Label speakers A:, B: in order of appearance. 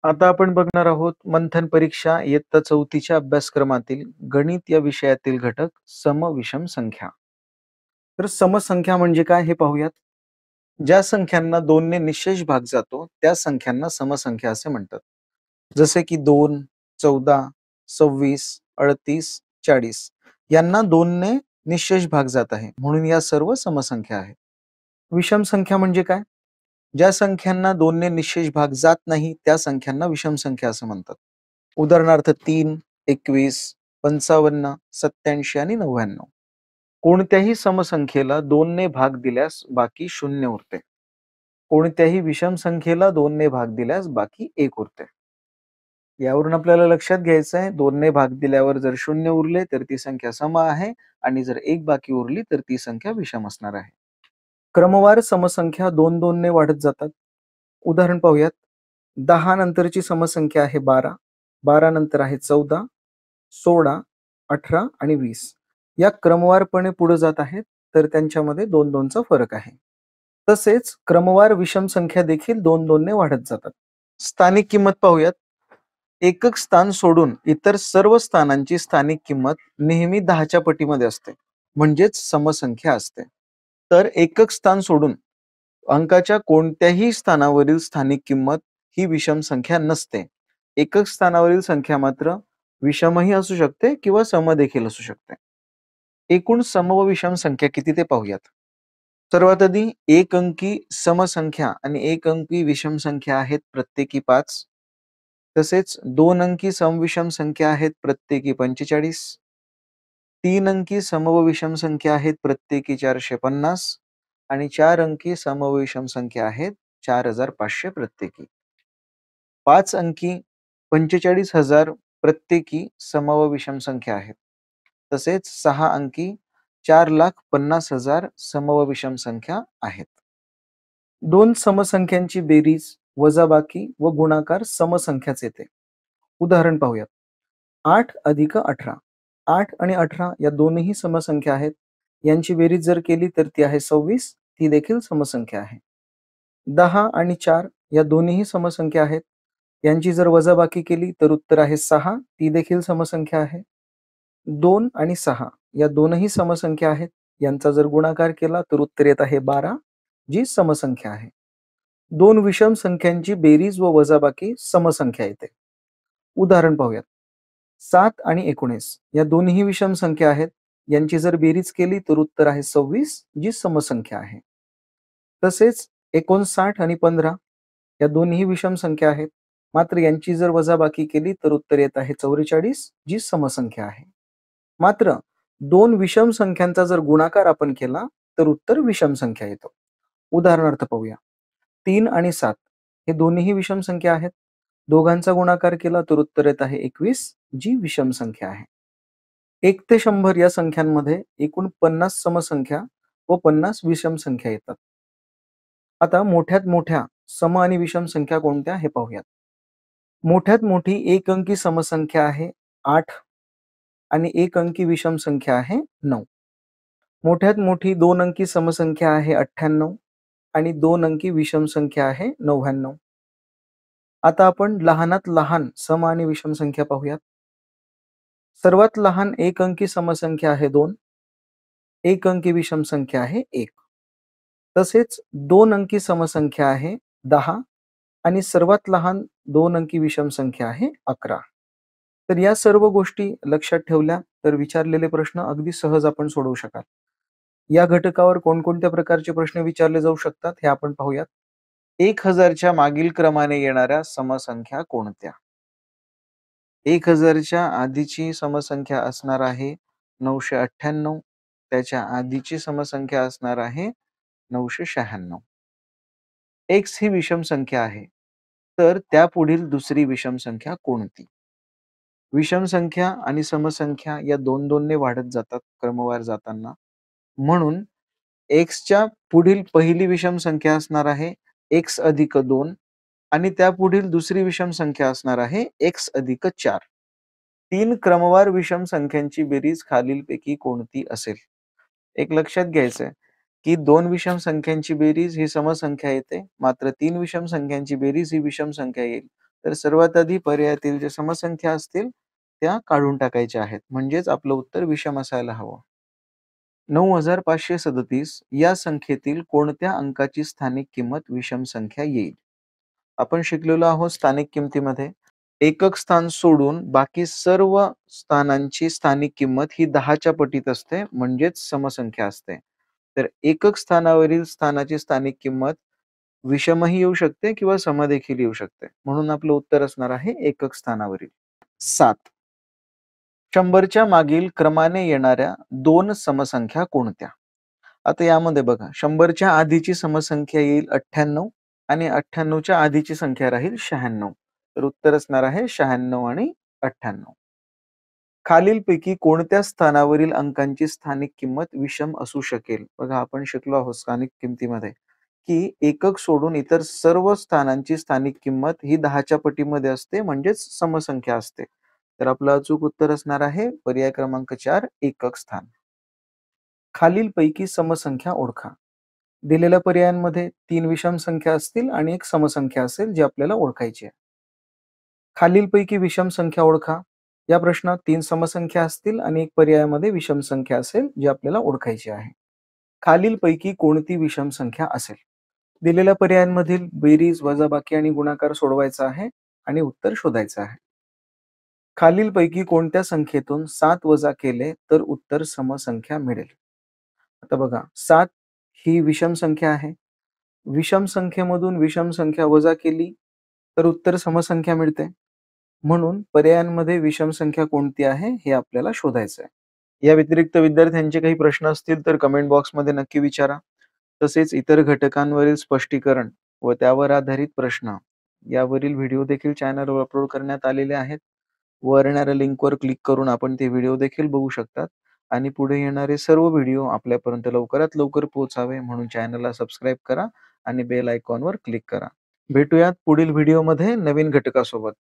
A: आता आपण बघणार आहोत मंथन परीक्षा इयत्ता 4थीच्या अभ्यासक्रमातील गणित या विषयातील घटक सम-विषम संख्या. तर समसंख्या म्हणजे काय हे पाहूयात. ज्या संख्यांना 2 ने निशेष भाग जातो त्या संख्यांना समसंख्या असे म्हणतात. जसे की 2, 14, 26, 38, 40 यांना 2 ने निशेष भाग जात आहे म्हणून या सर्व समसंख्या आहेत. विषम संख्या म्हणजे काय? ज्या संख्यांना 2 ने निशेष भाग जात नाही त्या संख्यांना विषम संख्या असं म्हणतात. उदाहरणार्थ 3, 21, 55, 87 आणि 99. कोणत्याही समसंख्येला 2 ने भाग दिल्यास बाकी 0 उरते. कोणत्याही विषम संख्येला 2 ने भाग दिल्यास बाकी 1 उरते. यावरून आपल्याला लक्षात घ्यायचं आहे 2 ने भाग दिल्यावर जर 0 उरले तर ती संख्या सम आहे आणि जर 1 बाकी उरली तर ती संख्या विषम असणार आहे. क्रमवार समसंख्या 2-2 ने वाढत जातात. उदाहरण पाहूयात. 10 नंतरची समसंख्या आहे 12, 12 नंतर आहे 14, 16, 18 आणि 20. या क्रमवारपणे पुढे जात आहेत तर त्यांच्यामध्ये 2-2 चा फरक आहे. तसेच क्रमवार विषम संख्या देखील 2-2 ने वाढत जातात. स्थानिक किंमत पाहूयात. एकक स्थान सोडून इतर सर्व स्थानांची स्थानिक किंमत नेहमी 10च्या पटीमध्ये असते म्हणजेच समसंख्या असते. तर एकक स्थान सोडून अंकाच्या कोणत्याही स्थानावरील स्थानिक किंमत ही विषम संख्या नसते. एकक स्थानावरील संख्या मात्र विषमही असू शकते किंवा सम देखील असू शकते. एकूण सम व विषम संख्या किती ते पाहूयात. सर्वात आधी एक अंकी समसंख्या आणि एक अंकी विषम संख्या आहेत प्रत्येकी 5. तसेच 2 अंकी समविषम संख्या आहेत प्रत्येकी 45. 3 अंकी सम व विषम संख्या आहेत प्रत्येकी 450 आणि 4 अंकी सम व विषम संख्या आहेत 4500 प्रत्येकी. 5 अंकी 45,000 प्रत्येकी सम व विषम संख्या आहेत. तसेच 6 अंकी 4,50,000 सम व विषम संख्या आहेत. दोन समसंख्यांची बेरीज, वजाबाकी व गुणाकार समसंख्याच येते. उदाहरण पाहूयात. 8 अधिक 18. 8 आणि 18 या दोन्ही समसंख्या आहेत. यांची बेरीज जर केली तर ती आहे 26. ती देखील समसंख्या आहे. 10 आणि 4 या दोन्ही समसंख्या आहेत. यांची जर वजाबाकी केली तर उत्तर आहे 6. ती देखील समसंख्या आहे. 2 आणि 6 या दोनही समसंख्या आहेत. यांचा जर गुणाकार केला तर उत्तर येत आहे 12, जी समसंख्या आहे. दोन विषम संख्यांची बेरीज व वजाबाकी समसंख्या येते. उदाहरण पाहूयात. 7 आणि 19 या दोन्ही विषम संख्या आहेत. यांची जर बेरीज केली तर उत्तर आहे 26, जी समसंख्या आहे. तसेच 59 आणि 15 या दोन्ही विषम संख्या आहेत. मात्र यांची जर वजाबाकी केली तर उत्तर येत आहे 44, जी समसंख्या आहे. मात्र दोन विषम संख्यांचा जर गुणाकार आपण केला तर उत्तर विषम संख्या येतो. उदाहरणार्थ पाहूया. 3 आणि 7 हे दोन्ही विषम संख्या आहेत. दोघांचा गुणाकार केला तर उत्तर येत आहे 21, जी विषम संख्या आहे. 1 ते 100 या संख्यांमध्ये एकूण 50 समसंख्या व 50 विषम संख्या येतात. आता मोठ्यात मोठ्या सम आणि विषम संख्या कोणत्या हे पाहूयात. मोठ्यात मोठी एक अंकी समसंख्या आहे 8 आणि एक अंकी विषम संख्या आहे 9. मोठ्यात मोठी 2 अंकी समसंख्या आहे 98 आणि 2 अंकी विषम संख्या आहे 99. आता आपण लहानात लहान सम आणि विषम संख्या पाहूयात. सर्वात लहान एक अंकी समसंख्या आहे 2. एक अंकी विषम संख्या आहे 1. तसेच 2 अंकी समसंख्या आहे 10 आणि सर्वात लहान 2 अंकी विषम संख्या आहे 11. तर या सर्व गोष्टी लक्षात ठेवल्या तर विचारलेले प्रश्न अगदी सहज आपण सोडवू शकाल. या घटकावर कोणकोणत्या प्रकारचे प्रश्न विचारले जाऊ शकतात हे आपण पाहूयात. 1000च्या मागील क्रमाने येणाऱ्या समसंख्या कोणत्या? 1000च्या आधीची समसंख्या असणार आहे 998. त्याच्या आधीची समसंख्या असणार आहे 996. x ही विषम संख्या आहे. तर त्यापुढील दुसरी विषम संख्या कोणती? विषम संख्या आणि समसंख्या या 2-2 ने वाढत जातात क्रमवार जाताना. म्हणून एक्सच्या पुढील पहिली विषम संख्या असणार आहे x अधिक 2 आणि त्यापुढील दुसरी विषम संख्या असणार आहे x अधिक 4. 3 क्रमवार विषम संख्यांची बेरीज खालीलपैकी कोणती असेल? एक लक्षात घ्यायचं आहे की 2 विषम संख्यांची बेरीज ही समसंख्या येते, मात्र 3 विषम संख्यांची बेरीज ही विषम संख्या येईल. तर सर्वात आधी पर्यायातील जे समसंख्या असतील त्या काढून टाकायच्या आहेत. म्हणजेच आपलं उत्तर विषम असायला हवं. 9537 या संख्येतील कोणत्या अंकाची स्थानिक किंमत विषम संख्या येईल? आपण शिकलेलो आहोत स्थानिक किमतीमध्ये एकक स्थान सोडून बाकी सर्व स्थानांची स्थानिक किंमत ही 10च्या पटीत असते, म्हणजेच समसंख्या असते. तर एकक स्थानावरील स्थानाची स्थानिक किंमत विषमही येऊ शकते किंवा सम देखील येऊ शकते. म्हणून आपलं उत्तर असणार आहे एकक स्थानावरील. 7. 100च्या मागील क्रमाने येणाऱ्या 2 समसंख्या कोणत्या? आता यामध्ये बघा 100च्या आधीची समसंख्या येईल 98 आणि 98च्या आधीची संख्या राहील 96. तर उत्तर असणार आहे 96 आणि 98. खालीलपैकी कोणत्या स्थानावरील अंकांची स्थानिक किंमत विषम असू शकेल? बघा आपण शिकलो आहोत स्थानिक किमतीमध्ये की एकक सोडून इतर सर्व स्थानांची स्थानिक किंमत ही 10च्या पटीमध्ये असते, म्हणजेच समसंख्या असते. तर आपलं अचूक उत्तर असणार आहे पर्याय क्रमांक 4 एकक स्थान. खालीलपैकी समसंख्या ओळखा. दिलेल्या पर्यायांमध्ये 3 विषम संख्या असतील आणि 1 समसंख्या असेल जी आपल्याला ओळखायची आहे. खालीलपैकी विषम संख्या ओळखा. या प्रश्नात 3 समसंख्या असतील आणि 1 पर्यायामध्ये विषम संख्या असेल जी आपल्याला ओळखायची आहे. खालीलपैकी कोणती विषम संख्या असेल? दिलेल्या पर्यायांमधील बेरीज, वजाबाकी आणि गुणाकार सोडवायचा आहे आणि उत्तर शोधायचं आहे. खालीलपैकी कोणत्या संख्येतून 7 वजा केले तर उत्तर समसंख्या मिळेल? आता बघा 7 ही विषम संख्या आहे. विषम संख्येमधून विषम संख्या वजा केली तर उत्तर समसंख्या मिळते. म्हणून पर्यायांमध्ये विषम संख्या कोणती आहे हे आपल्याला शोधायचं आहे. या व्यतिरिक्त विद्यार्थ्यांचे काही प्रश्न असतील तर कमेंट बॉक्समध्ये नक्की विचारा. तसेच इतर घटकांवरील स्पष्टीकरण व त्यावर आधारित प्रश्न यावरील व्हिडिओ देखील चॅनलवर अपलोड करण्यात आलेले आहेत. वर येणाऱ्या लिंकवर क्लिक करून आपण ते व्हिडिओ देखील बघू शकतात आणि पुढे येणारे सर्व व्हिडिओ आपल्यापर्यंत लवकरात लवकर पोहोचावे म्हणून चॅनलला सबस्क्राईब करा आणि बेल आयकॉनवर क्लिक करा. भेटूयात पुढील व्हिडिओमध्ये नवीन घटकासोबत.